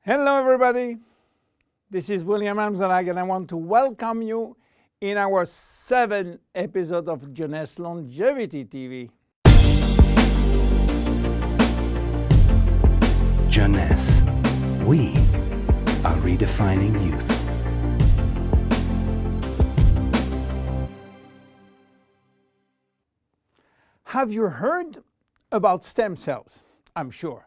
Hello everybody, this is William Amzalag and I want to welcome you in our 7th episode of Jeunesse Longevity TV. Jeunesse, we are redefining youth. Have you heard about stem cells? I'm sure.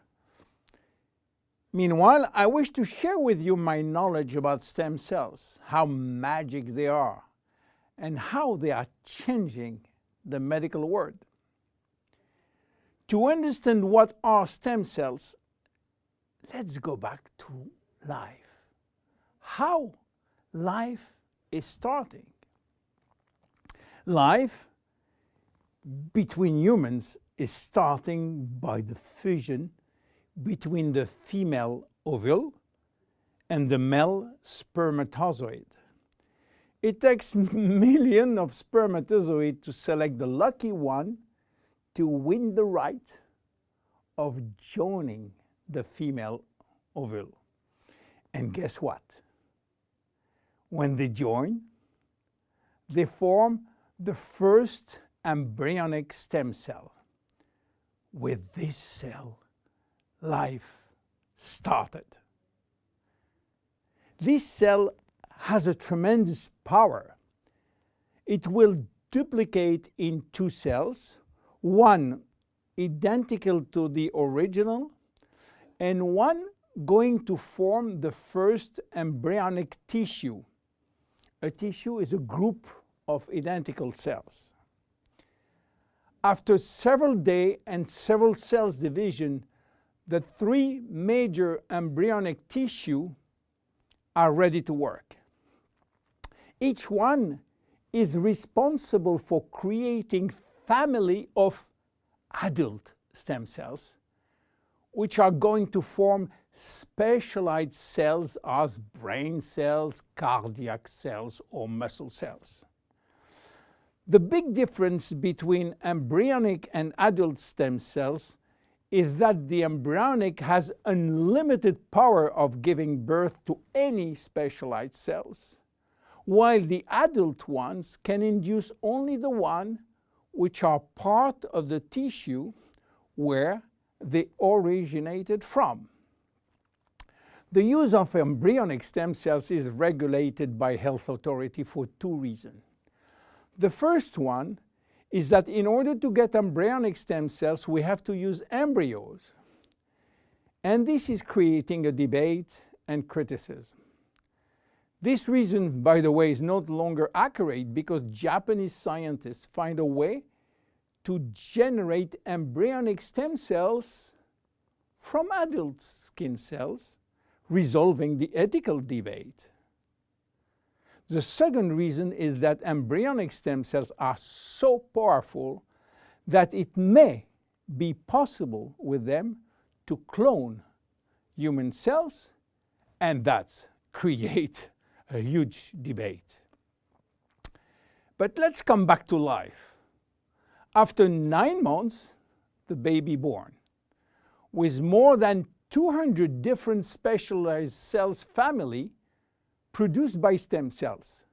Meanwhile, I wish to share with you my knowledge about stem cells, how magic they are, and how they are changing the medical world. To understand what are stem cells, let's go back to life. How life is starting. Life between humans is starting by the fusion between the female ovule and the male spermatozoid. It takes millions of spermatozoids to select the lucky one to win the right of joining the female ovule. And guess what? When they join, they form the first embryonic stem cell. With this cell, life started. This cell has a tremendous power. It will duplicate in two cells, one identical to the original, and one going to form the first embryonic tissue. A tissue is a group of identical cells. After several days and several cells division, the three major embryonic tissue are ready to work. Each one is responsible for creating family of adult stem cells, which are going to form specialized cells as brain cells, cardiac cells, or muscle cells. The big difference between embryonic and adult stem cells is that the embryonic has unlimited power of giving birth to any specialized cells, while the adult ones can induce only the one which are part of the tissue where they originated from. The use of embryonic stem cells is regulated by health authority for two reasons. The first one is that in order to get embryonic stem cells, we have to use embryos. And this is creating a debate and criticism. This reason, by the way, is no longer accurate because Japanese scientists find a way to generate embryonic stem cells from adult skin cells, resolving the ethical debate. The second reason is that embryonic stem cells are so powerful that it may be possible with them to clone human cells, and that's create a huge debate. But let's come back to life. After 9 months, the baby born, with more than 200 different specialized cells family produced by stem cells.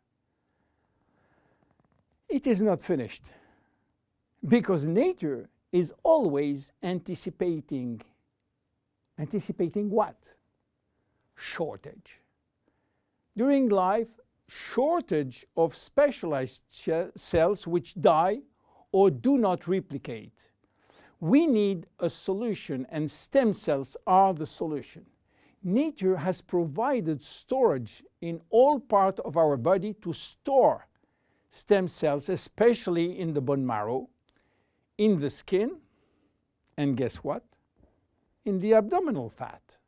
It is not finished because nature is always anticipating what? Shortage. During life, shortage of specialized cells which die or do not replicate. We need a solution, and stem cells are the solution. Nature has provided storage in all parts of our body to store stem cells, especially in the bone marrow, in the skin, and guess what? In the abdominal fat.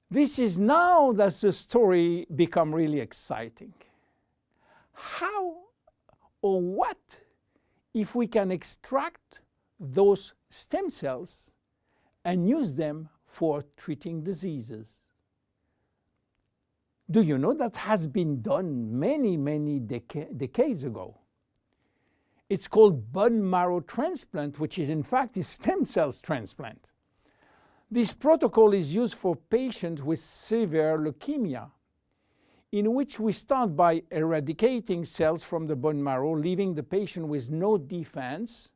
This is now that the story becomes really exciting. How or what if we can extract those stem cells and use them for treating diseases? Do you know that has been done many decades ago? It's called bone marrow transplant, which is in fact a stem cells transplant. This protocol is used for patients with severe leukemia, in which we start by eradicating cells from the bone marrow, leaving the patient with no defense,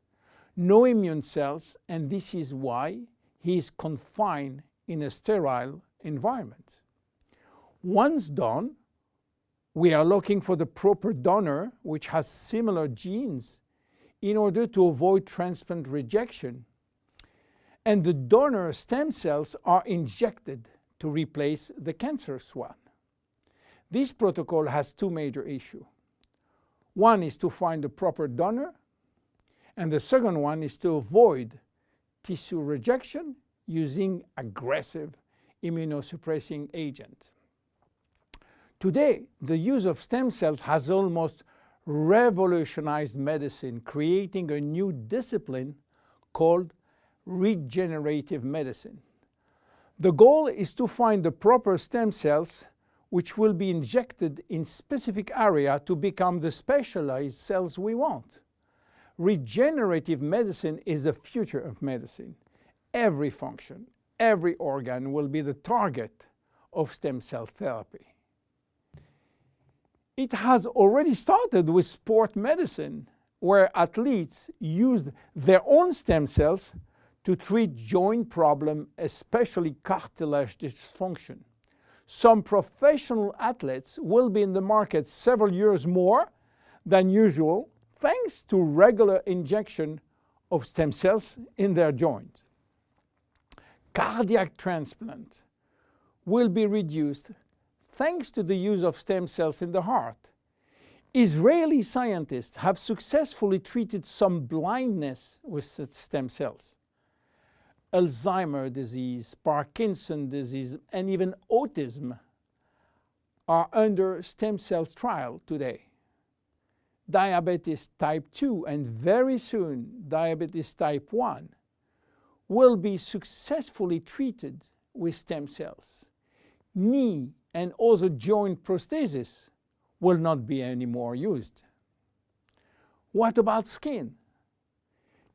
no immune cells, and this is why he is confined in a sterile environment. Once done, we are looking for the proper donor which has similar genes in order to avoid transplant rejection. And the donor stem cells are injected to replace the cancerous one. This protocol has two major issues. One is to find the proper donor, and the second one is to avoid tissue rejection using aggressive immunosuppressing agent. Today, the use of stem cells has almost revolutionized medicine, creating a new discipline called regenerative medicine. The goal is to find the proper stem cells which will be injected in specific area to become the specialized cells we want. Regenerative medicine is the future of medicine. Every function, every organ will be the target of stem cell therapy. It has already started with sport medicine, where athletes used their own stem cells to treat joint problems, especially cartilage dysfunction. Some professional athletes will be in the market several years more than usual, thanks to regular injection of stem cells in their joint. Cardiac transplant will be reduced thanks to the use of stem cells in the heart. Israeli scientists have successfully treated some blindness with such stem cells. Alzheimer's disease, Parkinson's disease, and even autism are under stem cells trial today. Diabetes type 2 and very soon diabetes type 1 will be successfully treated with stem cells. Knee and other joint prostheses will not be anymore used. What about skin?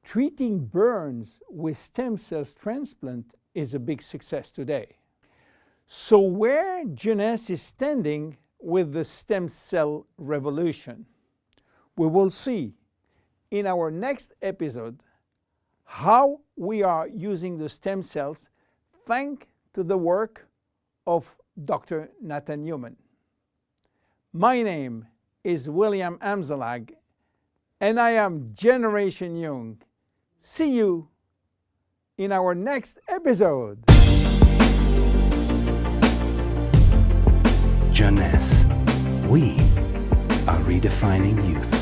Treating burns with stem cells transplant is a big success today. So where Jeunesse is standing with the stem cell revolution? We will see in our next episode how we are using the stem cells thanks to the work of Dr. Nathan Newman. My name is William Amzalag, and I am Generation Young. See you in our next episode. Jeunesse. We are redefining youth.